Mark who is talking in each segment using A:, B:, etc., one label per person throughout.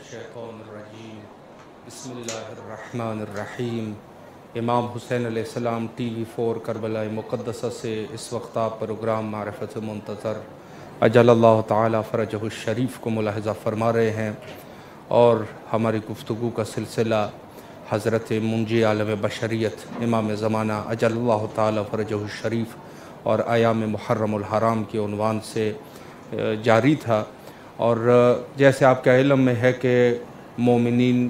A: الشیطان الرجیم بسم اللہ الرحمن الرحیم۔ امام حسین علیہ السلام ٹی وی 4 کربلا مقدسہ سے اس وقت آپ پروگرام معرفت منتظر اجل اللہ تعالی فرجہ الشریف کو ملاحظہ فرما رہے ہیں، اور ہماری گفتگو کا سلسلہ حضرت منجی عالم بشریت امام زمانہ اجل اللہ تعالی فرجہ الشریف اور ایام محرم الحرام کے عنوان سے جاری تھا۔ اور جیسے آپ کے علم میں ہے کہ مومنین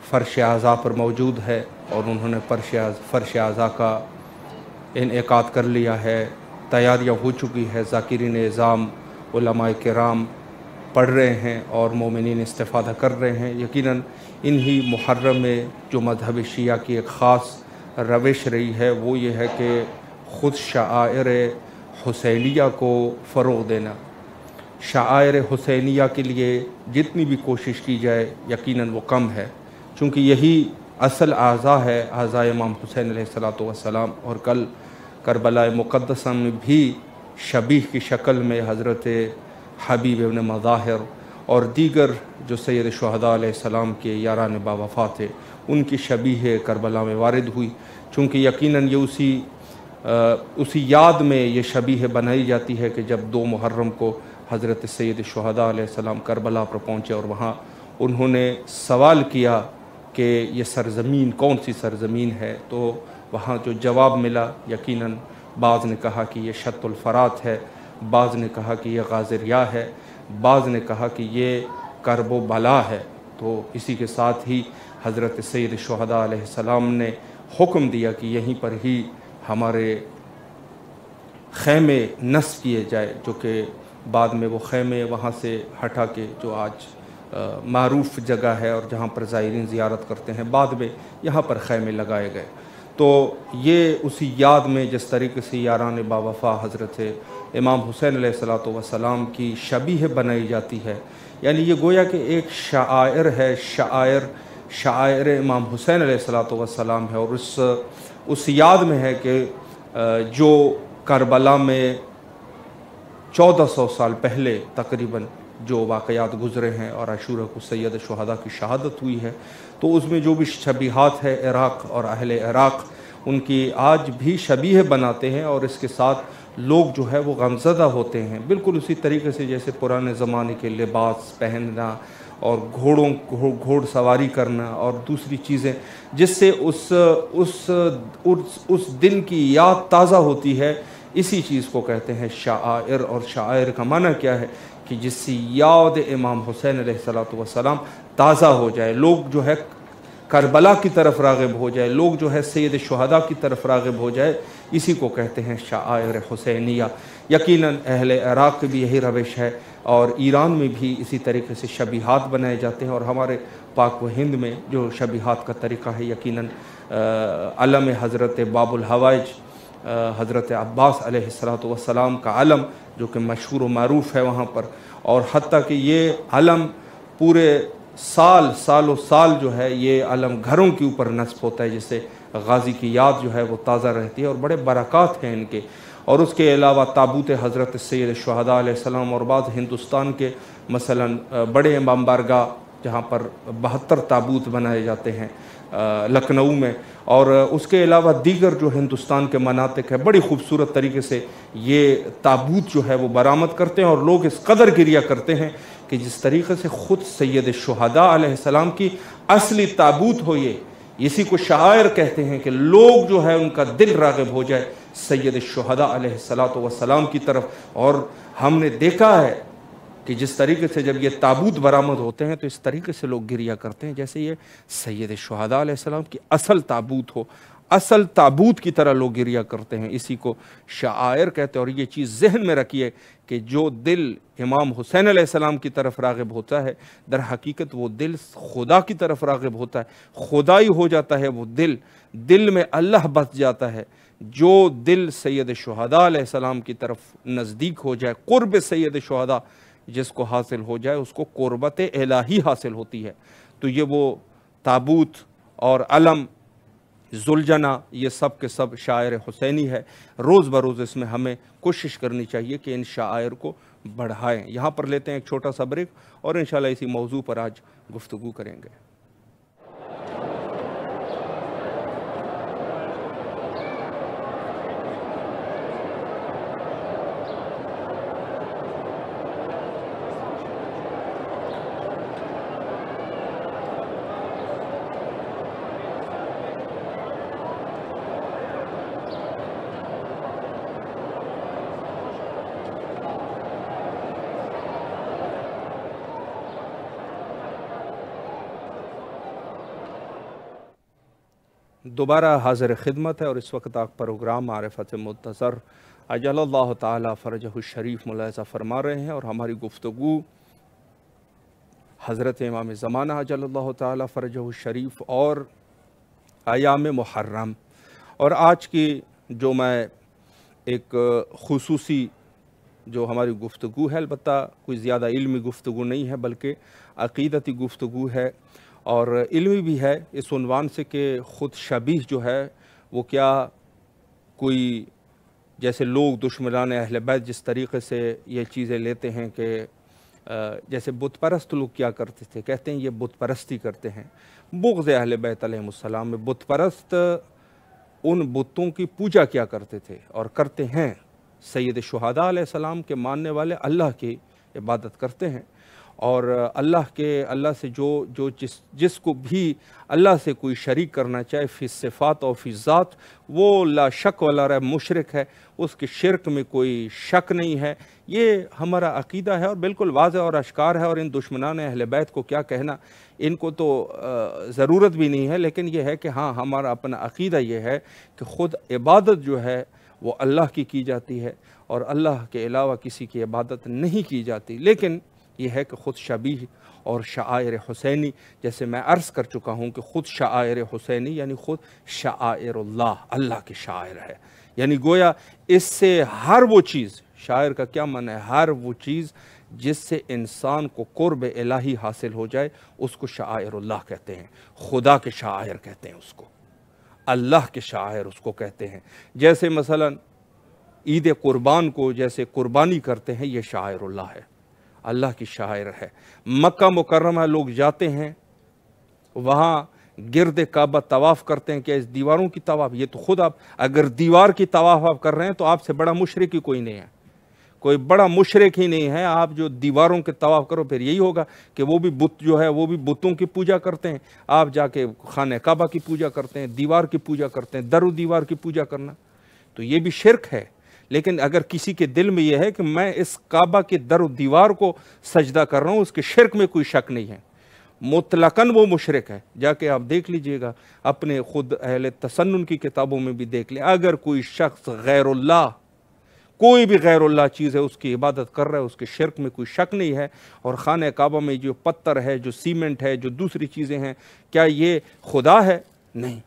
A: فرش اعضاء پر موجود ہے، اور انہوں نے فرش اعضاء کا انعقاد کر لیا ہے، تیاریاں ہو چکی ہے، ذاکرین اعظام علماء کرام پڑھ رہے ہیں اور مومنین استفادہ کر رہے ہیں۔ یقیناً انہی محرم میں جو مذہب شیعہ کی ایک خاص روش رہی ہے وہ یہ ہے کہ خود شعائر حسینیہ کو فروغ دینا۔ شعائر حسینیہ کے لیے جتنی بھی کوشش کی جائے یقیناً وہ کم ہے، چونکہ یہی اصل اعضاء ہے، اعضاء امام حسین علیہ السلام۔ اور کل کربلا مقدسہ میں بھی شبیہ کی شکل میں حضرت حبیب ابن مظاہر اور دیگر جو سید شہداء علیہ السلام کے یاران باوفا تھے ان کی شبیہ کربلا میں وارد ہوئی، چونکہ یقیناً یہ اسی یاد میں یہ شبیہ بنائی جاتی ہے کہ جب 2 محرم کو حضرت سید شہداء علیہ السلام کربلا پر پہنچے اور وہاں انہوں نے سوال کیا کہ یہ سرزمین کون سی سرزمین ہے، تو وہاں جو جواب ملا یقیناً بعض نے کہا کہ یہ شط الفرات ہے، بعض نے کہا کہ یہ غازریہ ہے، بعض نے کہا کہ یہ کرب و بلا ہے۔ تو اسی کے ساتھ ہی حضرت سید شہداء علیہ السلام نے حکم دیا کہ یہیں پر ہی ہمارے خیمے نصب کیے جائے، جو کہ بعد میں وہ خیمے وہاں سے ہٹا کے جو آج معروف جگہ ہے اور جہاں پر زائرین زیارت کرتے ہیں، بعد میں یہاں پر خیمے لگائے گئے۔ تو یہ اسی یاد میں جس طریقے سے یاران باوفا حضرت امام حسین علیہ السلام کی شبیہ بنائی جاتی ہے، یعنی یہ گویا کہ ایک شعائر ہے، شعائر امام حسین علیہ السلام ہے، اور اس یاد میں ہے کہ جو کربلا میں 1400 سال پہلے تقریباً جو واقعات گزرے ہیں اور عاشورہ کو سید شہداء کی شہادت ہوئی ہے، تو اس میں جو بھی شبیہات ہے عراق اور اہل عراق ان کی آج بھی شبیہ بناتے ہیں، اور اس کے ساتھ لوگ جو ہے وہ غمزدہ ہوتے ہیں، بالکل اسی طریقے سے جیسے پرانے زمانے کے لباس پہننا اور گھوڑ سواری کرنا اور دوسری چیزیں، جس سے اس دن کی یاد تازہ ہوتی ہے، اسی چیز کو کہتے ہیں شعائر۔ اور شعائر کا معنی کیا ہے کہ جس سے یاد امام حسین علیہ السلام تازہ ہو جائے، لوگ جو ہے کربلا کی طرف راغب ہو جائے، لوگ جو ہے سید شہداء کی طرف راغب ہو جائے، اسی کو کہتے ہیں شعائر حسینیہ۔ یقیناً اہل عراق کی بھی یہی روش ہے، اور ایران میں بھی اسی طریقے سے شبیہات بنائے جاتے ہیں، اور ہمارے پاک و ہند میں جو شبیہات کا طریقہ ہے یقیناً علم حضرت باب الحوائج حضرت عباس علیہ السلام کا علم جو کہ مشہور و معروف ہے وہاں پر، اور حتیٰ کہ یہ علم پورے سال و سال جو ہے یہ علم گھروں کے اوپر نصب ہوتا ہے، جس سے غازی کی یاد جو ہے وہ تازہ رہتی ہے، اور بڑے برکات ہیں ان کے۔ اور اس کے علاوہ تابوت حضرت سید شہداء علیہ السلام، اور بعض ہندوستان کے مثلاً بڑے امام بارگاہ جہاں پر 72 تابوت بنائے جاتے ہیں لکھنؤ میں، اور اس کے علاوہ دیگر جو ہندوستان کے مناطق ہے بڑی خوبصورت طریقے سے یہ تابوت جو ہے وہ برآمد کرتے ہیں، اور لوگ اس قدر گریہ کرتے ہیں کہ جس طریقے سے خود سید شہداء علیہ السلام کی اصلی تابوت ہو، یہ اسی کو شعائر کہتے ہیں کہ لوگ جو ہے ان کا دل راغب ہو جائے سید شہداء علیہ السلام کی طرف۔ اور ہم نے دیکھا ہے کہ جس طریقے سے جب یہ تابوت برآمد ہوتے ہیں تو اس طریقے سے لوگ گریہ کرتے ہیں جیسے یہ سید شہداء علیہ السلام کی اصل تابوت ہو، اصل تابوت کی طرح لوگ گریہ کرتے ہیں، اسی کو شعائر کہتے ہیں۔ اور یہ چیز ذہن میں رکھیے کہ جو دل امام حسین علیہ السلام کی طرف راغب ہوتا ہے در حقیقت وہ دل خدا کی طرف راغب ہوتا ہے، خدائی ہو جاتا ہے وہ دل میں اللہ بس جاتا ہے۔ جو دل سید شہداء علیہ السلام کی طرف نزدیک ہو جائے، قرب سید شہداء جس کو حاصل ہو جائے اس کو قربت الہی حاصل ہوتی ہے۔ تو یہ وہ تابوت اور علم ذوالجناح یہ سب کے سب شاعر حسینی ہے۔ روز بروز اس میں ہمیں کوشش کرنی چاہیے کہ ان شاعر کو بڑھائیں۔ یہاں پر لیتے ہیں ایک چھوٹا سا بریک اور انشاءاللہ اسی موضوع پر آج گفتگو کریں گے۔ دوبارہ حاضر خدمت ہے اور اس وقت آپ پروگرام معرفت منتظر اجل اللہ تعالی فرجہ الشریف ملاحظہ فرما رہے ہیں، اور ہماری گفتگو حضرت امام زمانہ اجل اللہ تعالی فرجہ الشریف اور ایام محرم، اور آج کی جو میں ایک خصوصی جو ہماری گفتگو ہے، البتہ کوئی زیادہ علمی گفتگو نہیں ہے بلکہ عقیدتی گفتگو ہے اور علمی بھی ہے، اس عنوان سے کہ خود شبیہ جو ہے وہ کیا کوئی، جیسے لوگ دشمنان اہل بیت جس طریقے سے یہ چیزیں لیتے ہیں کہ جیسے بت پرست لوگ کیا کرتے تھے، کہتے ہیں یہ بت پرستی کرتے ہیں۔ بغض اہل بیت علیہ السلام میں بت پرست ان بتوں کی پوجا کیا کرتے تھے اور کرتے ہیں۔ سید شہداء علیہ السلام کے ماننے والے اللہ کی عبادت کرتے ہیں، اور اللہ سے جو جس کو بھی اللہ سے کوئی شریک کرنا چاہے فی صفات اور فی ذات، وہ لا شک ولا ریب مشرک ہے، اس کے شرک میں کوئی شک نہیں ہے۔ یہ ہمارا عقیدہ ہے اور بالکل واضح اور اشکار ہے، اور ان دشمنان اہل بیت کو کیا کہنا، ان کو تو ضرورت بھی نہیں ہے، لیکن یہ ہے کہ ہاں ہمارا اپنا عقیدہ یہ ہے کہ خود عبادت جو ہے وہ اللہ کی جاتی ہے اور اللہ کے علاوہ کسی کی عبادت نہیں کی جاتی۔ لیکن یہ ہے کہ خود شبیہ اور شعائر حسینی، جیسے میں عرض کر چکا ہوں کہ خود شعائر حسینی یعنی خود شعائر اللہ کے شاعر ہے، یعنی گویا اس سے ہر وہ چیز، شاعر کا کیا معنی ہے، ہر وہ چیز جس سے انسان کو قرب الہی حاصل ہو جائے اس کو شعائر اللہ کہتے ہیں، خدا کے شاعر کہتے ہیں اس کو، اللہ کے شاعر اس کو کہتے ہیں۔ جیسے مثلا عید قربان کو جیسے قربانی کرتے ہیں، یہ شاعر اللہ ہے، اللہ کی شاعر ہے۔ مکہ مکرمہ لوگ جاتے ہیں، وہاں گرد کعبہ طواف کرتے ہیں، کیا اس دیواروں کی طواف؟ یہ تو خود آپ اگر دیوار کی طواف آپ کر رہے ہیں تو آپ سے بڑا مشرک ہی کوئی نہیں ہے، کوئی بڑا مشرک ہی نہیں ہے۔ آپ جو دیواروں کے طواف کرو، پھر یہی ہوگا کہ وہ بھی بت جو ہے وہ بھی بتوں کی پوجا کرتے ہیں، آپ جا کے خانہ کعبہ کی پوجا کرتے ہیں، دیوار کی پوجا کرتے ہیں، در و دیوار کی پوجا کرنا تو یہ بھی شرک ہے۔ لیکن اگر کسی کے دل میں یہ ہے کہ میں اس کعبہ کے در و دیوار کو سجدہ کر رہا ہوں، اس کے شرک میں کوئی شک نہیں ہے، مطلقاً وہ مشرک ہے۔ جا کے آپ دیکھ لیجئے گا، اپنے خود اہل تسنن کی کتابوں میں بھی دیکھ لیں، اگر کوئی شخص غیر اللہ، کوئی بھی غیر اللہ چیز ہے اس کی عبادت کر رہا ہے، اس کے شرک میں کوئی شک نہیں ہے۔ اور خانہ کعبہ میں جو پتھر ہے، جو سیمنٹ ہے، جو دوسری چیزیں ہیں، کیا یہ خدا ہے؟ نہیں،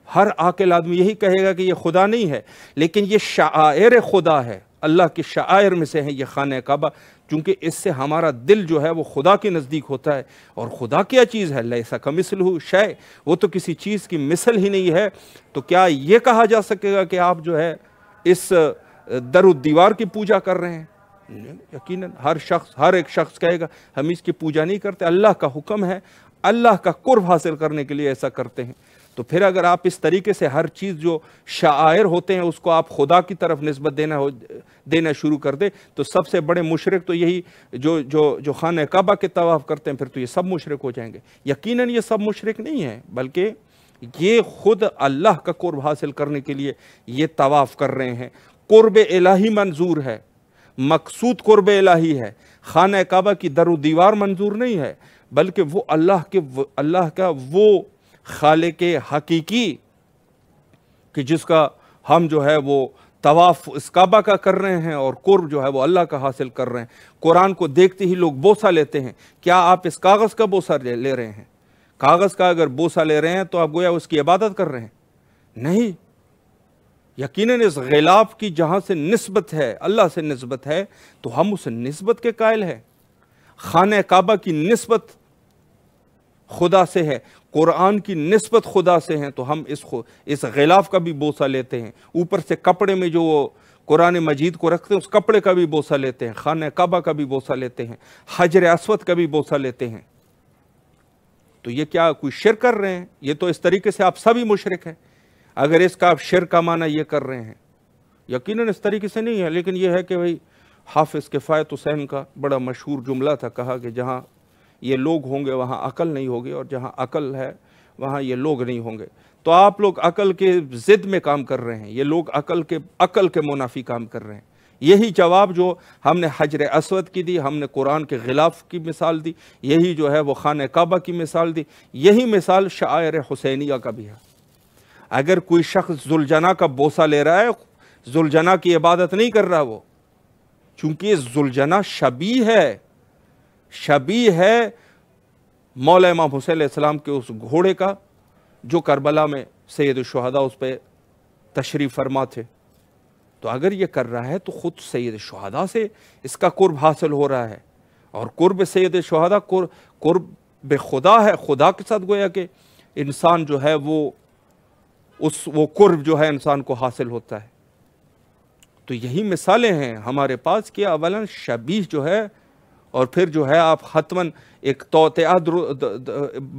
A: ہر عاقل آدمی یہی کہے گا کہ یہ خدا نہیں ہے، لیکن یہ شعائر خدا ہے، اللہ کے شعائر میں سے ہیں یہ خانہ کعبہ، چونکہ اس سے ہمارا دل جو ہے وہ خدا کے نزدیک ہوتا ہے۔ اور خدا کیا چیز ہے؟ لیس کمثلہ شیء، وہ تو کسی چیز کی مثل ہی نہیں ہے۔ تو کیا یہ کہا جا سکے گا کہ آپ جو ہے اس در و دیوار کی پوجا کر رہے ہیں؟ یقیناً ہر ایک شخص کہے گا ہم اس کی پوجا نہیں کرتے، اللہ کا حکم ہے، اللہ کا قرب حاصل کرنے کے لیے ایسا کرتے ہیں۔ تو پھر اگر آپ اس طریقے سے ہر چیز جو شعائر ہوتے ہیں اس کو آپ خدا کی طرف نسبت دینا شروع کر دے، تو سب سے بڑے مشرک تو یہی جو خانہ کعبہ کے طواف کرتے ہیں، پھر تو یہ سب مشرک ہو جائیں گے۔ یقیناً یہ سب مشرک نہیں ہیں، بلکہ یہ خود اللہ کا قرب حاصل کرنے کے لیے یہ طواف کر رہے ہیں۔ قرب الہی منظور ہے، مقصود قرب الہی ہے، خانہ کعبہ کی در و دیوار منظور نہیں ہے، بلکہ وہ اللہ کا وہ خالق حقیقی کہ جس کا ہم جو ہے وہ طواف اس کعبہ کا کر رہے ہیں اور قرب جو ہے وہ اللہ کا حاصل کر رہے ہیں۔ قرآن کو دیکھتے ہی لوگ بوسہ لیتے ہیں، کیا آپ اس کاغذ کا بوسہ لے رہے ہیں؟ کاغذ کا اگر بوسہ لے رہے ہیں تو آپ گویا اس کی عبادت کر رہے ہیں؟ نہیں، یقیناً اس غلاف کی جہاں سے نسبت ہے، اللہ سے نسبت ہے، تو ہم اس نسبت کے قائل ہیں۔ خانہ کعبہ کی نسبت خدا سے ہے، قرآن کی نسبت خدا سے ہیں، تو ہم اس غلاف کا بھی بوسہ لیتے ہیں۔ اوپر سے کپڑے میں جو قرآن مجید کو رکھتے ہیں، اس کپڑے کا بھی بوسہ لیتے ہیں، خانہ کعبہ کا بھی بوسہ لیتے ہیں، حجر اسود کا بھی بوسہ لیتے ہیں، تو یہ کیا کوئی شرک کر رہے ہیں؟ یہ تو اس طریقے سے آپ سبھی مشرک ہیں اگر اس کا آپ شرک کا معنی یہ کر رہے ہیں۔ یقیناً اس طریقے سے نہیں ہے، لیکن یہ ہے کہ بھئی حافظ کفایت حسین کا بڑا مشہور جملہ تھا، کہا کہ جہاں یہ لوگ ہوں گے وہاں عقل نہیں ہوگی، اور جہاں عقل ہے وہاں یہ لوگ نہیں ہوں گے۔ تو آپ لوگ عقل کے ضد میں کام کر رہے ہیں، یہ لوگ عقل کے منافی کام کر رہے ہیں۔ یہی جواب جو ہم نے حجر اسود کی دی، ہم نے قرآن کے غلاف کی مثال دی، یہی جو ہے وہ خانہ کعبہ کی مثال دی، یہی مثال شعائر حسینیہ کا بھی ہے۔ اگر کوئی شخص ذوالجناح کا بوسہ لے رہا ہے، ذوالجناح کی عبادت نہیں کر رہا وہ، چونکہ ذوالجناح شبیہ ہے مولا امام حسین علیہ السلام کے اس گھوڑے کا جو کربلا میں سید الشہداء اس پہ تشریف فرما تھے۔ تو اگر یہ کر رہا ہے تو خود سید الشہداء سے اس کا قرب حاصل ہو رہا ہے، اور قرب سید الشہداء قرب خدا ہے، خدا کے ساتھ گویا کہ انسان جو ہے وہ قرب جو ہے انسان کو حاصل ہوتا ہے۔ تو یہی مثالیں ہیں ہمارے پاس کہ اولاً شبیہ جو ہے، اور پھر جو ہے آپ حتماً ایک توطئہ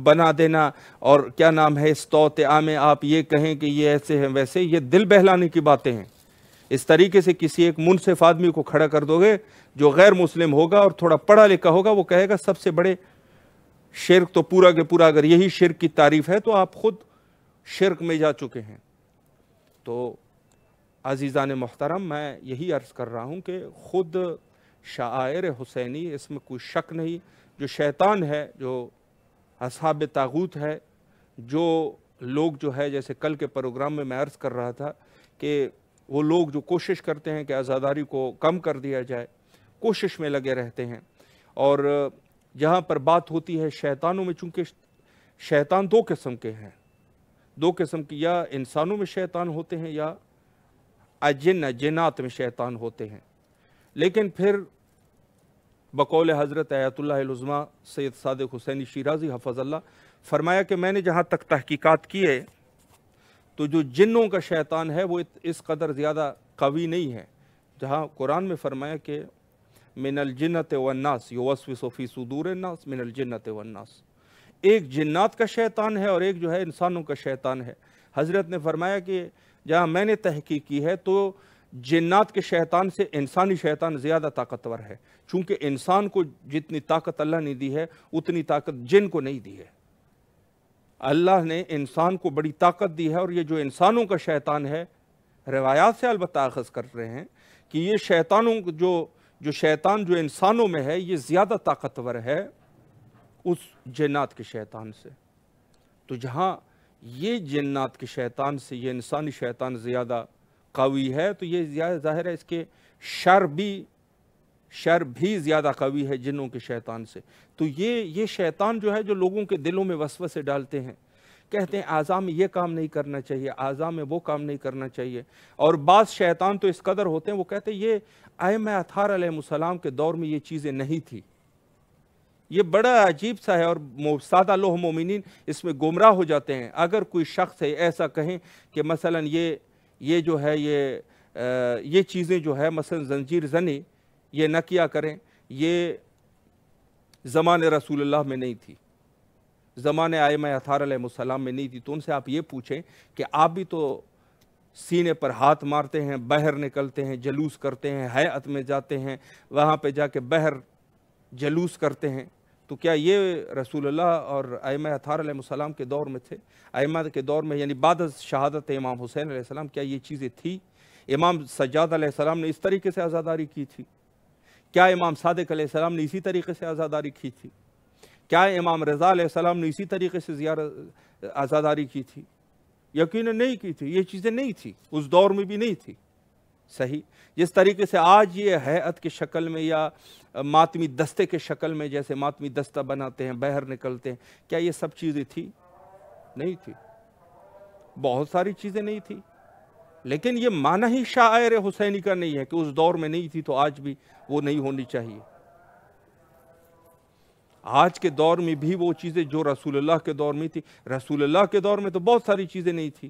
A: بنا دینا، اور کیا نام ہے اس توطئہ میں آپ یہ کہیں کہ یہ ایسے ہیں ویسے، یہ دل بہلانے کی باتیں ہیں۔ اس طریقے سے کسی ایک منصف آدمی کو کھڑا کر دو گے جو غیر مسلم ہوگا اور تھوڑا پڑھا لکھا ہوگا، وہ کہے گا سب سے بڑے شرک تو پورا کے پورا، اگر یہی شرک کی تعریف ہے تو آپ خود شرک میں جا چکے ہیں۔ تو عزیزان محترم، میں یہی عرض کر رہا ہوں کہ خود شعائر حسینی، اس میں کوئی شک نہیں، جو شیطان ہے، جو اصحاب طاغوت ہے، جو لوگ جو ہے جیسے کل کے پروگرام میں عرض کر رہا تھا کہ وہ لوگ جو کوشش کرتے ہیں کہ عزاداری کو کم کر دیا جائے، کوشش میں لگے رہتے ہیں، اور جہاں پر بات ہوتی ہے شیطانوں میں، چونکہ شیطان دو قسم کے ہیں، دو قسم کی، یا انسانوں میں شیطان ہوتے ہیں یا جنات میں شیطان ہوتے ہیں۔ لیکن پھر بقول حضرت آیت اللہ العظمیٰ سید صادق حسینی شیرازی حفظ اللہ فرمایا کہ میں نے جہاں تک تحقیقات کیے تو جو جنوں کا شیطان ہے وہ اس قدر زیادہ قوی نہیں ہے، جہاں قرآن میں فرمایا کہ من الجنت والناس یوسوس فی صدور الناس من الجنت والناس، ایک جنات کا شیطان ہے اور ایک جو ہے انسانوں کا شیطان ہے۔ حضرت نے فرمایا کہ جہاں میں نے تحقیق کی ہے تو جنات کے شیطان سے انسانی شیطان زیادہ طاقتور ہے، چونکہ انسان کو جتنی طاقت اللہ نے دی ہے اتنی طاقت جن کو نہیں دی ہے۔ اللہ نے انسان کو بڑی طاقت دی ہے، اور یہ جو انسانوں کا شیطان ہے، روایات سے البتہ اخذ کر رہے ہیں کہ یہ شیطانوں جو شیطان جو انسانوں میں ہے یہ زیادہ طاقتور ہے اس جنات کے شیطان سے۔ تو جہاں یہ جنات کے شیطان سے یہ انسانی شیطان زیادہ قوی ہے تو یہ زیادہ ظاہر ہے اس کے شر بھی زیادہ قوی ہے جنوں کے شیطان سے۔ تو یہ شیطان جو ہے جو لوگوں کے دلوں میں وسوسے ڈالتے ہیں، کہتے ہیں اعضاء میں یہ کام نہیں کرنا چاہیے، اعضاء میں وہ کام نہیں کرنا چاہیے، اور بعض شیطان تو اس قدر ہوتے ہیں وہ کہتے ہیں یہ ائمہ اطہار علیہ السلام کے دور میں یہ چیزیں نہیں تھی۔ یہ بڑا عجیب سا ہے، اور سادہ لوح مومنین اس میں گمراہ ہو جاتے ہیں۔ اگر کوئی شخص ہے ایسا کہیں کہ مثلا یہ جو ہے یہ چیزیں جو ہے مثلا زنجیر زنی یہ نہ کیا کریں، یہ زمانے رسول اللہ میں نہیں تھی، زمانے ائمہ اطہار علیہ السلام میں نہیں تھی، تو ان سے آپ یہ پوچھیں کہ آپ بھی تو سینے پر ہاتھ مارتے ہیں، بہر نکلتے ہیں، جلوس کرتے ہیں، ہیئت میں جاتے ہیں، وہاں پہ جا کے بہر جلوس کرتے ہیں، تو کیا یہ رسول اللہ اور ائمہ اطہار علیہ السلام کے دور میں تھے؟ ائمہ کے دور میں یعنی بعد از شہادت امام حسین علیہ السلام کیا یہ چیزیں تھی؟ امام سجاد علیہ السلام نے اس طریقے سے عزاداری کی تھی؟ کیا امام صادق علیہ السلام نے اسی طریقے سے عزاداری کی تھی؟ کیا امام رضا علیہ السلام نے اسی طریقے سے عزاداری کی تھی؟ یقیناً نہیں کی تھی، یہ چیزیں نہیں تھی، اس دور میں بھی نہیں تھی۔ صحیح، جس طریقے سے آج یہ ہیئت کی شکل میں یا ماتمی دستے کے شکل میں جیسے ماتمی دستہ بناتے ہیں، بہر نکلتے ہیں، کیا یہ سب چیزیں تھی؟ نہیں تھی، بہت ساری چیزیں نہیں تھی، لیکن یہ معنی ہی شاعر حسینی کا نہیں ہے کہ اس دور میں نہیں تھی تو آج بھی وہ نہیں ہونی چاہیے۔ آج کے دور میں بھی وہ چیزیں جو رسول اللہ کے دور میں تھی، رسول اللہ کے دور میں تو بہت ساری چیزیں نہیں تھی۔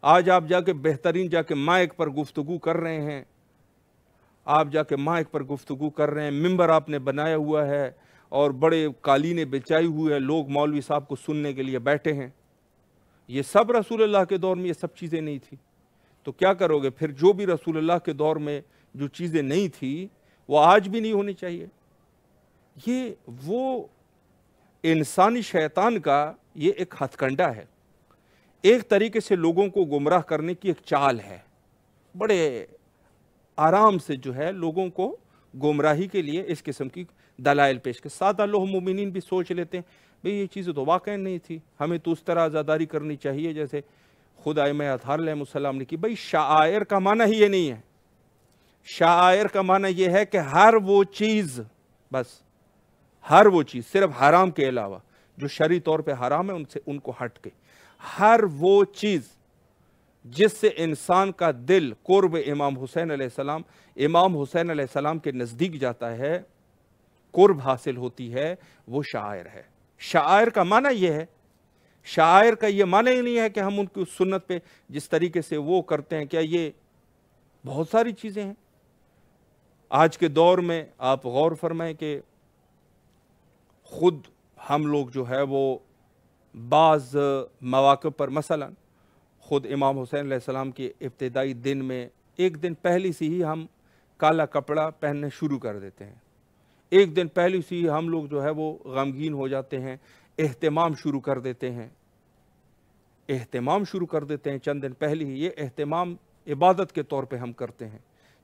A: آج آپ جا کے بہترین جا کے مائک پر گفتگو کر رہے ہیں آپ جا کے مائک پر گفتگو کر رہے ہیں، ممبر آپ نے بنایا ہوا ہے اور بڑے قالینیں بچائی ہوئی ہے، لوگ مولوی صاحب کو سننے کے لیے بیٹھے ہیں۔ یہ سب رسول اللہ کے دور میں یہ سب چیزیں نہیں تھی، تو کیا کرو گے پھر؟ جو بھی رسول اللہ کے دور میں جو چیزیں نہیں تھی وہ آج بھی نہیں ہونی چاہیے۔ یہ وہ انسانی شیطان کا یہ ایک ہتھ کنڈا ہے، ایک طریقے سے لوگوں کو گمراہ کرنے کی ایک چال ہے، بڑے آرام سے جو ہے لوگوں کو گمراہی کے لیے اس قسم کی دلائل پیش کر۔ سادہ لوگ مومنین بھی سوچ لیتے ہیں بھئی یہ چیزیں تو واقع نہیں تھی، ہمیں تو اس طرح عزاداری کرنی چاہیے جیسے خود ائمہ اطہار علیہ السلام نے کی۔ بھئی شعائر کا معنی ہی یہ نہیں ہے، شعائر کا معنی یہ ہے کہ ہر وہ چیز، بس ہر وہ چیز صرف حرام کے علاوہ جو شرعی طور پہ حرام ہے ان کو ہٹ کے، ہر وہ چیز جس سے انسان کا دل قرب امام حسین علیہ السلام، امام حسین علیہ السلام کے نزدیک جاتا ہے، قرب حاصل ہوتی ہے، وہ شعائر ہے۔ شعائر کا معنی یہ ہے، شعائر کا یہ معنی ہی نہیں ہے کہ ہم ان کی سنت پہ جس طریقے سے وہ کرتے ہیں، کیا یہ بہت ساری چیزیں ہیں۔ آج کے دور میں آپ غور فرمائیں کہ خود ہم لوگ جو ہے وہ بعض مواقع پر مثلا خود امام حسین علیہ السلام کے ابتدائی دن میں ایک دن پہلے سے ہی ہم کالا کپڑا پہننے شروع کر دیتے ہیں، ایک دن پہلے سے ہی ہم لوگ جو ہے وہ غمگین ہو جاتے ہیں، اہتمام شروع کر دیتے ہیں، اہتمام شروع کر دیتے ہیں چند دن پہلے ہی۔ یہ اہتمام عبادت کے طور پہ ہم کرتے ہیں،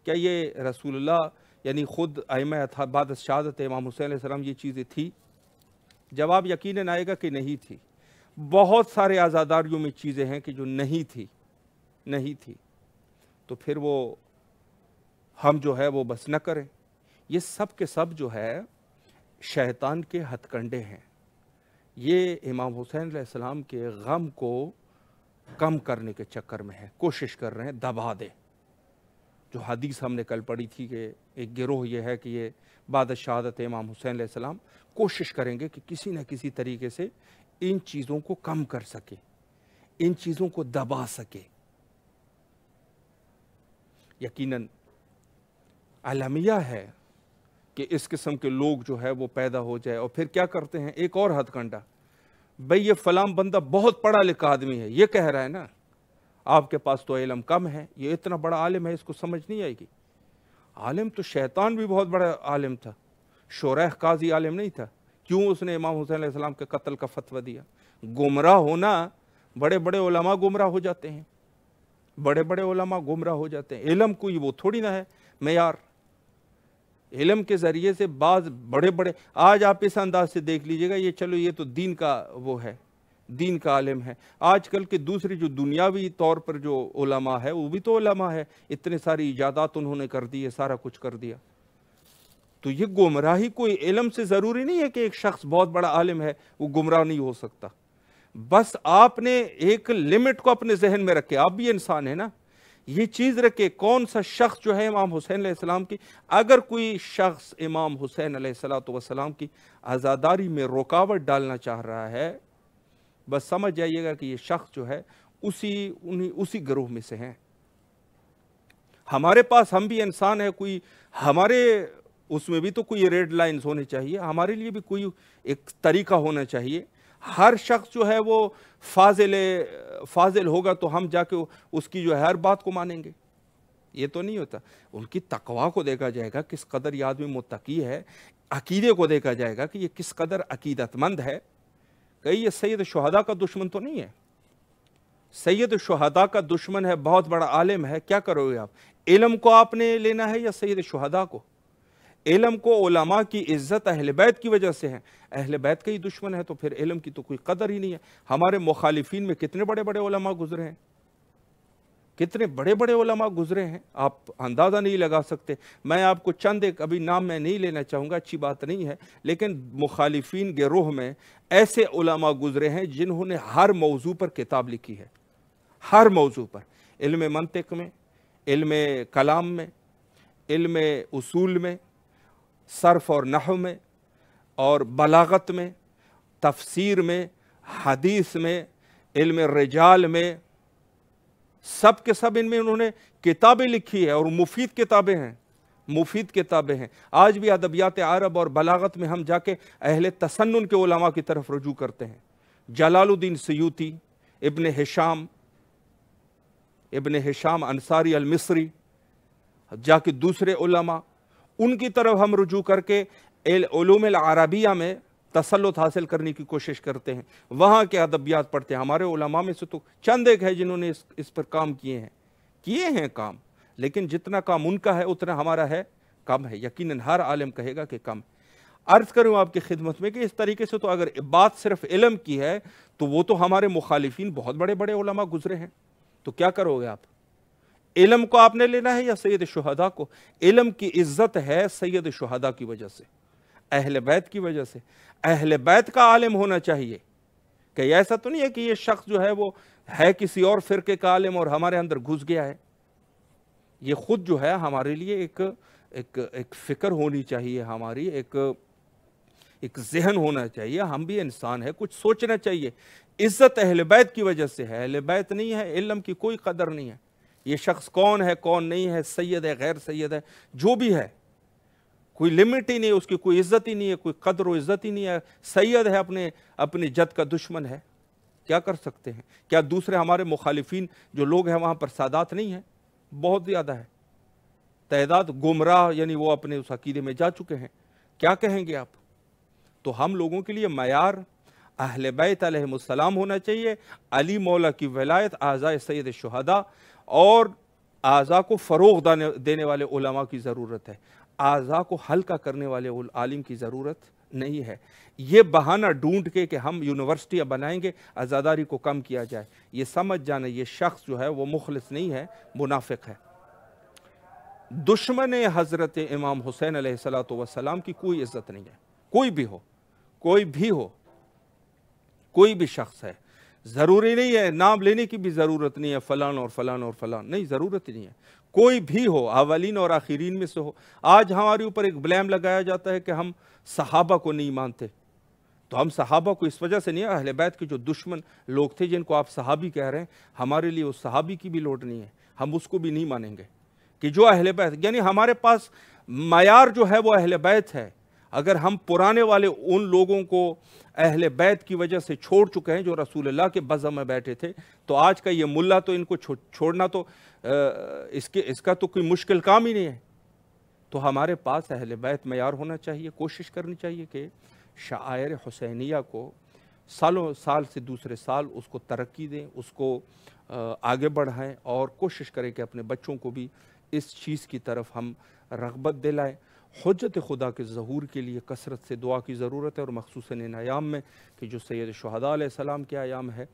A: کیا یہ رسول اللہ یعنی خود ائمہ بعد شہادت امام حسین علیہ السلام یہ چیزیں تھی؟ جواب یقیناً آئے گا کہ نہیں تھی۔ بہت سارے عزاداریوں میں چیزیں ہیں کہ جو نہیں تھی، تو پھر وہ ہم جو ہے وہ بس نہ کریں۔ یہ سب کے سب جو ہے شیطان کے ہتھ کنڈے ہیں، یہ امام حسین علیہ السلام کے غم کو کم کرنے کے چکر میں ہے، کوشش کر رہے ہیں دبا دیں۔ جو حدیث ہم نے کل پڑھی تھی کہ ایک گروہ یہ ہے کہ یہ بعد شہادت امام حسین علیہ السلام کوشش کریں گے کہ کسی نہ کسی طریقے سے ان چیزوں کو کم کر سکے، ان چیزوں کو دبا سکے۔ یقیناً المیہ ہے کہ اس قسم کے لوگ جو ہے وہ پیدا ہو جائے، اور پھر کیا کرتے ہیں ایک اور ہتھ کنڈا، بھئی یہ فلاں بندہ بہت پڑھا لکھا آدمی ہے، یہ کہہ رہا ہے نا آپ کے پاس تو علم کم ہے، یہ اتنا بڑا عالم ہے اس کو سمجھ نہیں آئے گی۔ عالم تو شیطان بھی بہت بڑا عالم تھا، شریح قاضی عالم نہیں تھا، کیوں اس نے امام حسین علیہ السلام کے قتل کا فتویٰ دیا؟ گمراہ ہونا، بڑے بڑے علماء گمراہ ہو جاتے ہیں، بڑے بڑے علماء گمراہ ہو جاتے ہیں، علم کوئی وہ تھوڑی نہ ہے معیار۔ علم کے ذریعے سے بعض بڑے بڑے، آج آپ اس انداز سے دیکھ لیجئے گا، یہ چلو یہ تو دین کا وہ ہے، دین کا عالم ہے۔ آج کل کے دوسری جو دنیاوی طور پر جو علماء ہے وہ بھی تو علماء ہے، اتنے ساری ایجادات انہوں نے کر دی ہے، سارا کچھ کر دیا۔ تو یہ گمراہی کوئی علم سے ضروری نہیں ہے کہ ایک شخص بہت بڑا عالم ہے وہ گمراہ نہیں ہو سکتا، بس آپ نے ایک لمٹ کو اپنے ذہن میں رکھے، آپ بھی انسان ہیں نا، یہ چیز رکھے کون سا شخص جو ہے امام حسین علیہ السلام کی، اگر کوئی شخص امام حسین علیہ السلام کی عزاداری میں رکاوٹ ڈالنا چاہ رہا ہے، بس سمجھ جائیے گا کہ یہ شخص جو ہے اسی گروہ میں سے ہیں۔ ہمارے پاس، ہم بھی انسان ہیں، کوئی ہمارے اس میں بھی تو کوئی ریڈ لائنز ہونے چاہیے، ہمارے لیے بھی کوئی ایک طریقہ ہونا چاہیے۔ ہر شخص جو ہے وہ فاضل ہوگا تو ہم جا کے اس کی جو ہے ہر بات کو مانیں گے، یہ تو نہیں ہوتا۔ ان کی تقویٰ کو دیکھا جائے گا، کس قدر یہ آدمی متقی ہے، عقیدے کو دیکھا جائے گا کہ یہ کس قدر عقیدت مند ہے۔ کہیں یہ سید شہداء کا دشمن تو نہیں ہے، سید شہداء کا دشمن ہے، بہت بڑا عالم ہے، کیا کرو گے آپ؟ علم کو آپ نے لینا ہے یا سید شہداء کو؟ علم کو، علماء کی عزت اہل بیت کی وجہ سے ہے، اہل بیت کا ہی دشمن ہے تو پھر علم کی تو کوئی قدر ہی نہیں ہے۔ ہمارے مخالفین میں کتنے بڑے بڑے علماء گزرے ہیں، کتنے بڑے بڑے علماء گزرے ہیں، آپ اندازہ نہیں لگا سکتے۔ میں آپ کو چند ایک ابھی نام میں نہیں لینا چاہوں گا، اچھی بات نہیں ہے، لیکن مخالفین گروہ میں ایسے علماء گزرے ہیں جنہوں نے ہر موضوع پر کتاب لکھی ہے، ہر موضوع پر، علم منطق میں، علم کلام میں، علم اصول میں، صرف اور نحو میں، اور بلاغت میں، تفسیر میں، حدیث میں، علم رجال میں، سب کے سب ان میں انہوں نے کتابیں لکھی ہے، اور مفید کتابیں ہیں، مفید کتابیں ہیں. آج بھی ادبیات عرب اور بلاغت میں ہم جا کے اہل تسنن کے علماء کی طرف رجوع کرتے ہیں. جلال الدین سیوطی، ابن ہشام انصاری المصری، جا کے دوسرے علماء، ان کی طرف ہم رجوع کر کے علوم العربیہ میں تسلط حاصل کرنے کی کوشش کرتے ہیں. وہاں کے ادبیات پڑھتے ہیں. ہمارے علماء میں سے تو چند ایک ہے جنہوں نے اس پر کام کیے ہیں کام، لیکن جتنا کام ان کا ہے اتنا ہمارا ہے کم ہے. یقیناً ہر عالم کہے گا کہ کم. عرض کروں آپ کی خدمت میں کہ اس طریقے سے تو اگر بات صرف علم کی ہے تو وہ تو ہمارے مخالفین بہت بڑے بڑے علماء گزرے ہیں. تو کیا کرو گے آپ؟ علم کو آپ نے لینا ہے یا سید شہداء کو؟ علم کی عزت ہے سید شہداء کی وجہ سے، اہل بیت کی وجہ سے. اہل بیت کا عالم ہونا چاہیے. کہ ایسا تو نہیں ہے کہ یہ شخص جو ہے وہ ہے کسی اور فرقے کا عالم اور ہمارے اندر گھس گیا ہے. یہ خود جو ہے ہمارے لیے ایک فکر ہونی چاہیے، ہماری ایک ذہن ہونا چاہیے. ہم بھی انسان ہے، کچھ سوچنا چاہیے. عزت اہل بیت کی وجہ سے ہے. اہل بیت نہیں ہے، علم کی کوئی قدر نہیں ہے. یہ شخص کون ہے کون نہیں ہے، سید ہے غیر سید ہے، جو بھی ہے، کوئی لمٹ ہی نہیں، اس کی کوئی عزت ہی نہیں ہے، کوئی قدر و عزت ہی نہیں ہے. سید ہے، اپنے جد کا دشمن ہے. کیا کر سکتے ہیں؟ کیا دوسرے ہمارے مخالفین جو لوگ ہیں وہاں پر سادات نہیں ہیں؟ بہت زیادہ ہے تعداد. گمراہ یعنی وہ اپنے اس عقیدے میں جا چکے ہیں. کیا کہیں گے آپ؟ تو ہم لوگوں کے لیے معیار اہل بیت علیہم السلام ہونا چاہیے. علی مولا کی ولایت، اعزاء سید شہداء، اور اعزاء کو فروغ دینے والے علماء کی ضرورت ہے. اعزاء کو ہلکا کرنے والے عالم کی ضرورت نہیں ہے. یہ بہانہ ڈھونڈ کے کہ ہم یونیورسٹیاں بنائیں گے عزاداری کو کم کیا جائے، یہ سمجھ جانا یہ شخص جو ہے وہ مخلص نہیں ہے، منافق ہے. دشمن حضرت امام حسین علیہ السلام کی کوئی عزت نہیں ہے. کوئی بھی ہو، کوئی بھی شخص ہے. ضروری نہیں ہے، نام لینے کی بھی ضرورت نہیں ہے، فلان اور فلان اور فلان، نہیں، ضرورت ہی نہیں ہے. کوئی بھی ہو، اولین اور آخرین میں سے ہو. آج ہمارے اوپر ایک بلیم لگایا جاتا ہے کہ ہم صحابہ کو نہیں مانتے. تو ہم صحابہ کو اس وجہ سے نہیں، اہل بیت کے جو دشمن لوگ تھے جن کو آپ صحابی کہہ رہے ہیں، ہمارے لیے اس صحابی کی بھی لوٹ نہیں ہے. ہم اس کو بھی نہیں مانیں گے کہ جو اہل بیت، یعنی ہمارے پاس معیار جو ہے وہ اہل بیت ہے. اگر ہم پرانے والے ان لوگوں کو اہل بیت کی وجہ سے چھوڑ چکے ہیں جو رسول اللہ کے بزم میں بیٹھے تھے، تو آج کا یہ ملا تو ان کو چھوڑنا تو اس کا تو کوئی مشکل کام ہی نہیں ہے. تو ہمارے پاس اہل بیت معیار ہونا چاہیے. کوشش کرنی چاہیے کہ شعائر حسینیہ کو سال سے دوسرے سال اس کو ترقی دیں، اس کو آگے بڑھائیں، اور کوشش کریں کہ اپنے بچوں کو بھی اس چیز کی طرف ہم رغبت دلائیں. حجت خدا کے ظہور کے لیے کثرت سے دعا کی ضرورت ہے، اور مخصوصاً ان ایام میں کہ جو سید شہداء علیہ السلام کے ایام ہے.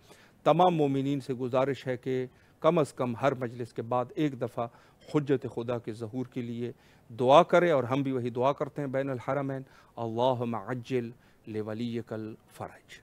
A: تمام مومنین سے گزارش ہے کہ کم از کم ہر مجلس کے بعد ایک دفعہ حجت خدا کے ظہور کے لیے دعا کرے، اور ہم بھی وہی دعا کرتے ہیں بین الحرمین. اللہم عجل لولیک الفرج.